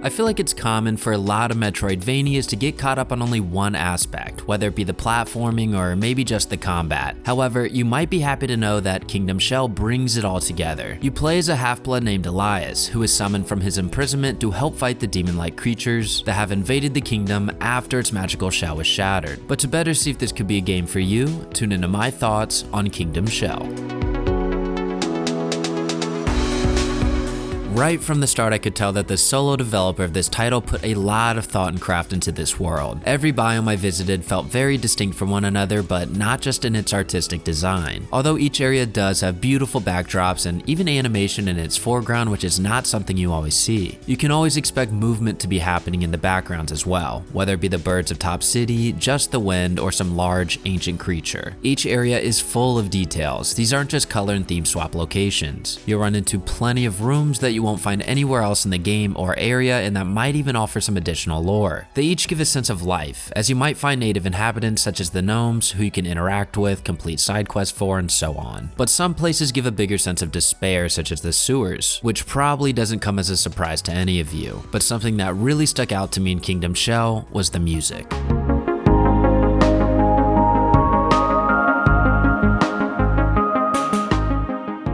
I feel like it's common for a lot of Metroidvanias to get caught up on only one aspect, whether it be the platforming or maybe just the combat. However, you might be happy to know that Kingdom Shell brings it all together. You play as a half-blood named Elias, who is summoned from his imprisonment to help fight the demon-like creatures that have invaded the kingdom after its magical shell was shattered. But to better see if this could be a game for you, tune into my thoughts on Kingdom Shell. Right from the start, I could tell that the solo developer of this title put a lot of thought and craft into this world. Every biome I visited felt very distinct from one another, but not just in its artistic design. Although each area does have beautiful backdrops and even animation in its foreground, which is not something you always see. You can always expect movement to be happening in the backgrounds as well, whether it be the birds of Top City, just the wind, or some large ancient creature. Each area is full of details. These aren't just color and theme swap locations. You'll run into plenty of rooms that you won't find anywhere else in the game or area, and that might even offer some additional lore. They each give a sense of life, as you might find native inhabitants such as the gnomes, who you can interact with, complete side quests for, and so on. But some places give a bigger sense of despair, such as the sewers, which probably doesn't come as a surprise to any of you. But something that really stuck out to me in Kingdom Shell was the music.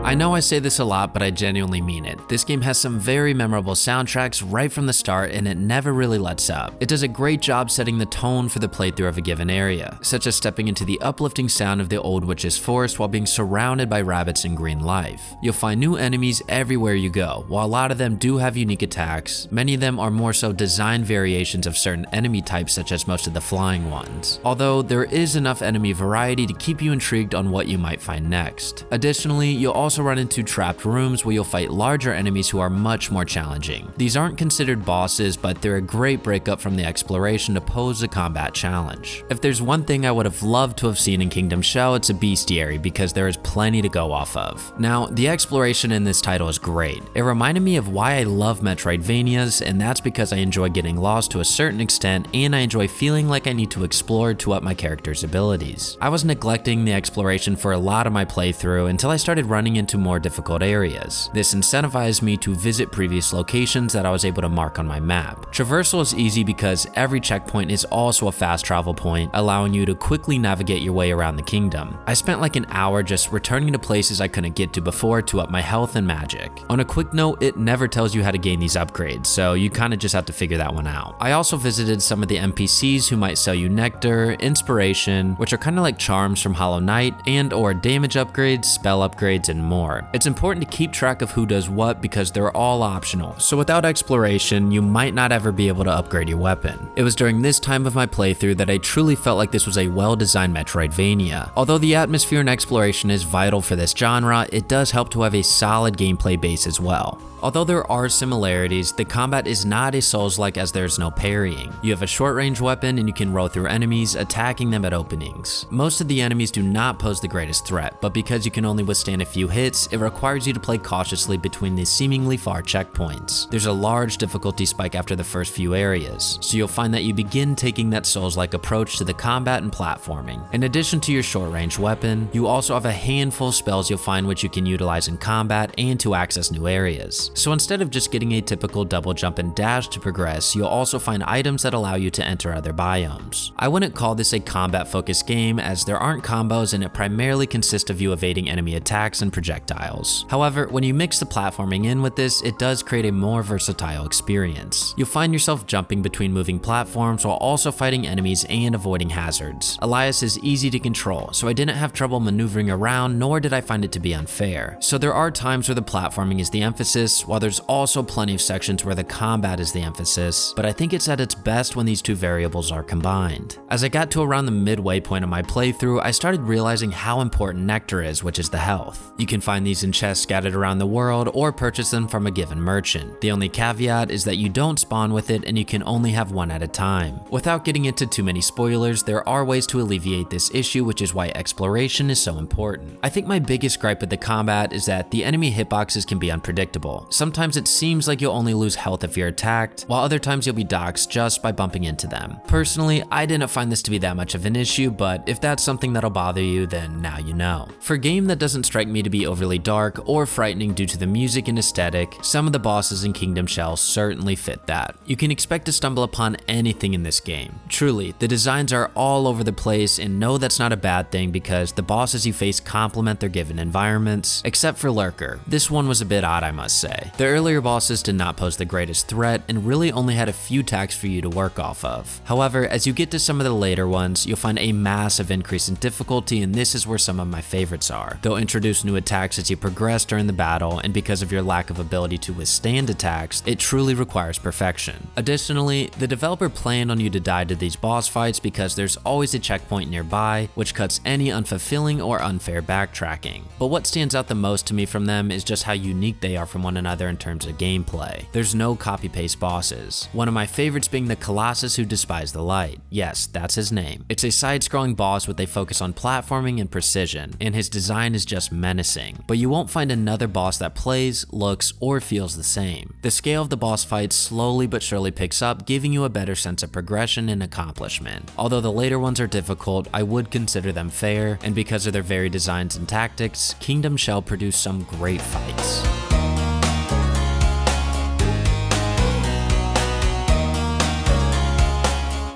I know I say this a lot, but I genuinely mean it. This game has some very memorable soundtracks right from the start, and it never really lets up. It does a great job setting the tone for the playthrough of a given area, such as stepping into the uplifting sound of the old witch's forest while being surrounded by rabbits and green life. You'll find new enemies everywhere you go. While a lot of them do have unique attacks, many of them are more so design variations of certain enemy types, such as most of the flying ones. Although there is enough enemy variety to keep you intrigued on what you might find next. Additionally, you'll also run into trapped rooms where you'll fight larger enemies who are much more challenging. These aren't considered bosses, but they're a great breakup from the exploration to pose a combat challenge. If there's one thing I would have loved to have seen in Kingdom Shell, it's a bestiary, because there is plenty to go off of. Now, the exploration in this title is great. It reminded me of why I love Metroidvanias, and that's because I enjoy getting lost to a certain extent, and I enjoy feeling like I need to explore to up my character's abilities. I was neglecting the exploration for a lot of my playthrough until I started running into more difficult areas. This incentivized me to visit previous locations that I was able to mark on my map. Traversal is easy because every checkpoint is also a fast travel point, allowing you to quickly navigate your way around the kingdom. I spent like an hour just returning to places I couldn't get to before to up my health and magic. On a quick note, it never tells you how to gain these upgrades, so you kinda just have to figure that one out. I also visited some of the NPCs who might sell you nectar, inspiration, which are kinda like charms from Hollow Knight, and or damage upgrades, spell upgrades, and more. It's important to keep track of who does what because they're all optional, so without exploration, you might not ever be able to upgrade your weapon. It was during this time of my playthrough that I truly felt like this was a well-designed Metroidvania. Although the atmosphere and exploration is vital for this genre, it does help to have a solid gameplay base as well. Although there are similarities, the combat is not as Souls-like as there's no parrying. You have a short-range weapon and you can roll through enemies, attacking them at openings. Most of the enemies do not pose the greatest threat, but because you can only withstand a few hits, it requires you to play cautiously between these seemingly far checkpoints. There's a large difficulty spike after the first few areas, so you'll find that you begin taking that Souls-like approach to the combat and platforming. In addition to your short-range weapon, you also have a handful of spells you'll find which you can utilize in combat and to access new areas. So instead of just getting a typical double jump and dash to progress, you'll also find items that allow you to enter other biomes. I wouldn't call this a combat-focused game, as there aren't combos and it primarily consists of you evading enemy attacks and projectiles. However, when you mix the platforming in with this, it does create a more versatile experience. You'll find yourself jumping between moving platforms while also fighting enemies and avoiding hazards. Elias is easy to control, so I didn't have trouble maneuvering around, nor did I find it to be unfair. So there are times where the platforming is the emphasis, while there's also plenty of sections where the combat is the emphasis, but I think it's at its best when these two variables are combined. As I got to around the midway point of my playthrough, I started realizing how important nectar is, which is the health. You can find find these in chests scattered around the world or purchase them from a given merchant. The only caveat is that you don't spawn with it and you can only have one at a time. Without getting into too many spoilers, there are ways to alleviate this issue, which is why exploration is so important. I think my biggest gripe with the combat is that the enemy hitboxes can be unpredictable. Sometimes it seems like you'll only lose health if you're attacked, while other times you'll be doxed just by bumping into them. Personally, I didn't find this to be that much of an issue, but if that's something that'll bother you, then now you know. For a game that doesn't strike me to be overly dark or frightening due to the music and aesthetic, some of the bosses in Kingdom Shell certainly fit that. You can expect to stumble upon anything in this game. Truly, the designs are all over the place, and no, that's not a bad thing because the bosses you face complement their given environments, except for Lurker. This one was a bit odd, I must say. The earlier bosses did not pose the greatest threat and really only had a few attacks for you to work off of. However, as you get to some of the later ones, you'll find a massive increase in difficulty, and this is where some of my favorites are. They'll introduce new attacks as you progress during the battle, and because of your lack of ability to withstand attacks, it truly requires perfection. Additionally, the developer planned on you to die to these boss fights because there's always a checkpoint nearby, which cuts any unfulfilling or unfair backtracking. But what stands out the most to me from them is just how unique they are from one another in terms of gameplay. There's no copy-paste bosses. One of my favorites being the Colossus who despised the light. Yes, that's his name. It's a side-scrolling boss with a focus on platforming and precision, and his design is just menacing. But you won't find another boss that plays, looks, or feels the same. The scale of the boss fights slowly but surely picks up, giving you a better sense of progression and accomplishment. Although the later ones are difficult, I would consider them fair, and because of their varied designs and tactics, Kingdom Shell produced some great fights.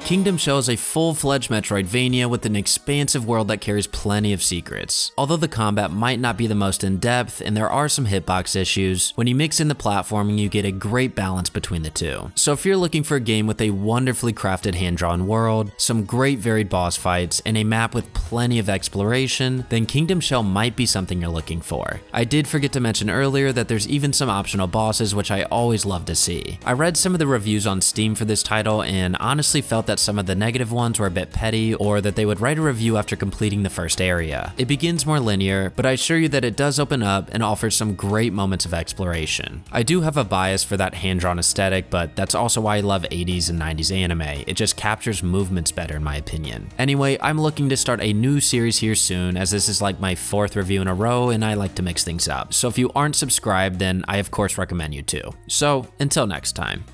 Kingdom Shell is a full-fledged Metroidvania with an expansive world that carries plenty of secrets. Although the combat might not be the most in-depth and there are some hitbox issues, when you mix in the platforming you get a great balance between the two. So if you're looking for a game with a wonderfully crafted hand-drawn world, some great varied boss fights, and a map with plenty of exploration, then Kingdom Shell might be something you're looking for. I did forget to mention earlier that there's even some optional bosses, which I always love to see. I read some of the reviews on Steam for this title and honestly felt that some of the negative ones were a bit petty, or that they would write a review after completing the first area. It begins more linear, but I assure you that it does open up and offers some great moments of exploration. I do have a bias for that hand-drawn aesthetic, but that's also why I love 80s and 90s anime. It just captures movements better in my opinion. Anyway, I'm looking to start a new series here soon, as this is like my 4th review in a row and I like to mix things up. So if you aren't subscribed, then I of course recommend you to. So until next time.